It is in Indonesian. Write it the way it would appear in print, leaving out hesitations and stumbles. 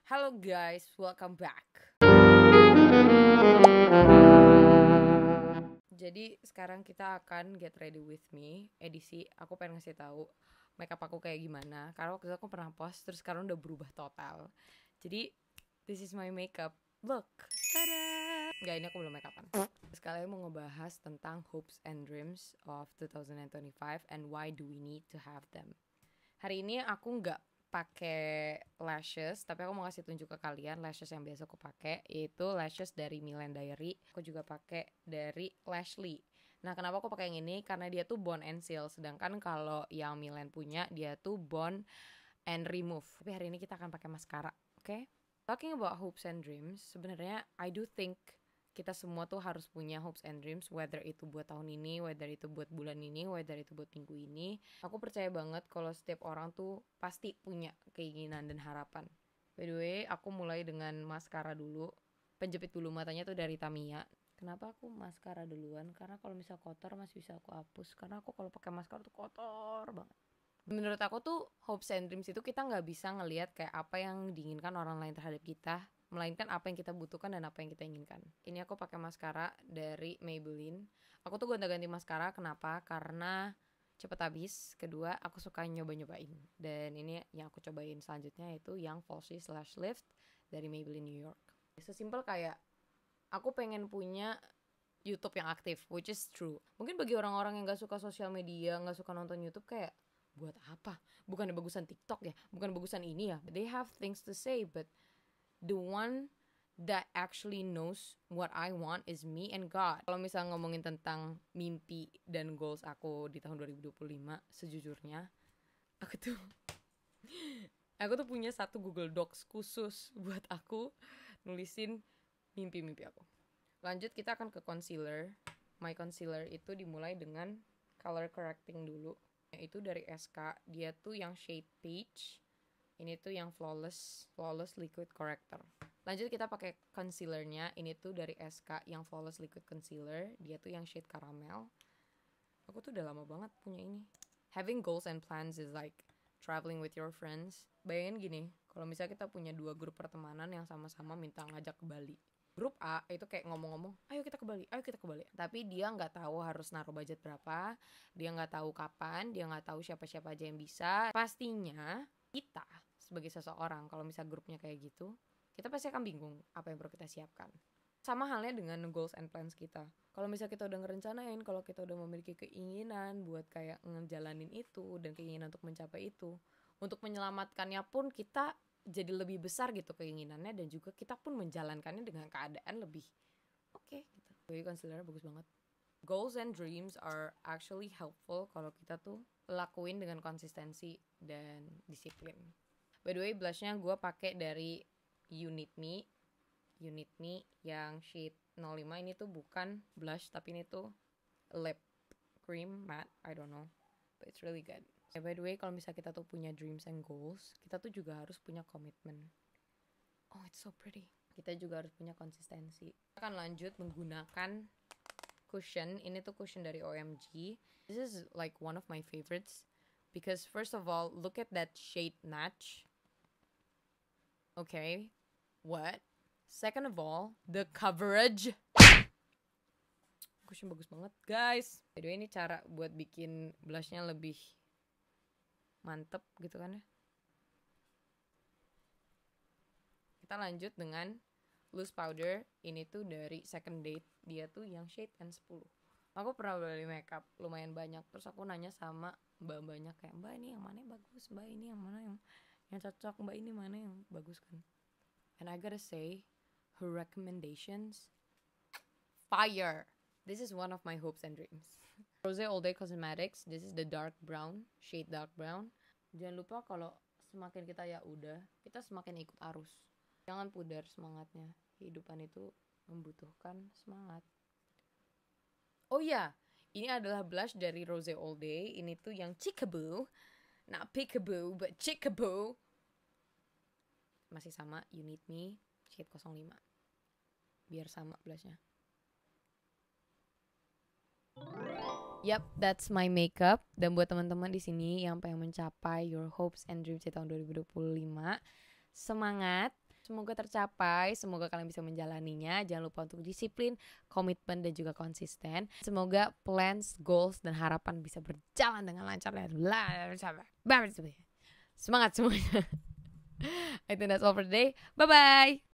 Halo guys, welcome back. Jadi sekarang kita akan get ready with me edisi aku pengen ngasih tahu makeup aku kayak gimana. Karena waktu itu aku pernah post terus sekarang udah berubah total. Jadi this is my makeup look. Tada! Enggak, ini aku belum makeupan. Sekalian mau ngebahas tentang hopes and dreams of 2025 and why do we need to have them. Hari ini aku nggak pakai lashes, tapi aku mau kasih tunjuk ke kalian lashes yang biasa aku pakai, yaitu lashes dari Milan Diary. Aku juga pakai dari Lashly. Nah, kenapa aku pakai yang ini? Karena dia tuh bond and seal, sedangkan kalau yang Milan punya dia tuh bond and remove. Tapi hari ini kita akan pakai maskara, oke? Talking about hopes and dreams, sebenarnya I do think kita semua tuh harus punya hopes and dreams, whether itu buat tahun ini, whether itu buat bulan ini, whether itu buat minggu ini. Aku percaya banget kalau setiap orang tuh pasti punya keinginan dan harapan. By the way, aku mulai dengan maskara dulu. Penjepit bulu matanya tuh dari Tamiya. Kenapa aku maskara duluan? Karena kalau misal kotor masih bisa aku hapus. Karena aku kalau pakai maskara tuh kotor banget. Menurut aku tuh hopes and dreams itu kita nggak bisa ngelihat kayak apa yang diinginkan orang lain terhadap kita, melainkan apa yang kita butuhkan dan apa yang kita inginkan. Ini aku pakai maskara dari Maybelline. Aku tuh gonta-ganti maskara, kenapa? Karena cepet habis. Kedua, aku suka nyoba-nyobain. Dan ini yang aku cobain selanjutnya yaitu yang Falsies Lash Lift dari Maybelline New York. Sesimpel kayak aku pengen punya YouTube yang aktif, which is true. Mungkin bagi orang-orang yang gak suka sosial media, gak suka nonton YouTube, kayak buat apa? Bukannya bagusan TikTok ya? Bukan bagusan ini ya? They have things to say, but the one that actually knows what I want is me and God. Kalau misalnya ngomongin tentang mimpi dan goals aku di tahun 2025, sejujurnya aku tuh punya satu Google Docs khusus buat aku nulisin mimpi-mimpi aku. Lanjut kita akan ke concealer. My concealer itu dimulai dengan color correcting dulu. Itu dari SK, dia tuh yang shade peach. Ini tuh yang flawless liquid corrector. Lanjut kita pakai concealernya. Ini tuh dari SK yang flawless liquid concealer. Dia tuh yang shade caramel. Aku tuh udah lama banget punya ini. Having goals and plans is like traveling with your friends. Bayangin gini, kalau misalnya kita punya 2 grup pertemanan yang sama-sama minta ngajak ke Bali. Grup A itu kayak ngomong-ngomong, ayo kita ke Bali. Tapi dia nggak tahu harus naruh budget berapa, dia nggak tahu kapan, dia nggak tahu siapa-siapa aja yang bisa. Pastinya kita sebagai seseorang, kalau misal grupnya kayak gitu, kita pasti akan bingung apa yang perlu kita siapkan. Sama halnya dengan goals and plans kita. Kalau misal kita udah ngerencanain, kalau kita udah memiliki keinginan buat kayak ngejalanin itu dan keinginan untuk mencapai itu, untuk menyelamatkannya pun kita jadi lebih besar gitu keinginannya, dan juga kita pun menjalankannya dengan keadaan lebih oke gitu. Jadi concealer bagus banget. Goals and dreams are actually helpful kalau kita tuh lakuin dengan konsistensi dan disiplin. By the way, blushnya gue pakai dari You Need Me yang shade 05. Ini tuh bukan blush, tapi ini tuh lip cream matte, I don't know, but it's really good. By the way, kalau misalnya kita tuh punya dreams and goals, kita tuh juga harus punya komitmen. Oh, it's so pretty. Kita juga harus punya konsistensi. Kita akan lanjut menggunakan cushion. Ini tuh cushion dari OMG. This is like one of my favorites because first of all, look at that shade match. Okay, what? Second of all, the coverage. Cushion bagus banget, guys. By the way, ini cara buat bikin blushnya lebih mantep gitu kan ya. Kita lanjut dengan loose powder. Ini tuh dari Second Date. Dia tuh yang shade N10. Aku pernah beli makeup lumayan banyak, terus aku nanya sama mbak-mbaknya kayak, mbak ini yang mana yang bagus, mbak ini yang mana yang cocok, mbak ini mana yang bagus kan. And I gotta say, her recommendations fire. This is one of my hopes and dreams. Rose All Day Cosmetics. This is the dark brown, shade dark brown. Jangan lupa kalau semakin kita ya udah, kita semakin ikut arus. Jangan pudar semangatnya. Kehidupan itu membutuhkan semangat. Oh ya, ini adalah blush dari Rose All Day. Ini tuh yang Chickaboo. Not Peekaboo, but Chickaboo. Masih sama You Need Me, shade 05. Biar sama blushnya. Yep, that's my makeup. Dan buat teman-teman di sini yang pengen mencapai your hopes and dreams di tahun 2025, semangat. semoga tercapai, semoga kalian bisa menjalaninya. Jangan lupa untuk disiplin, komitmen, dan juga konsisten. Semoga plans, goals, dan harapan bisa berjalan dengan lancar dan semangat semuanya. I think that's all for today. Bye bye.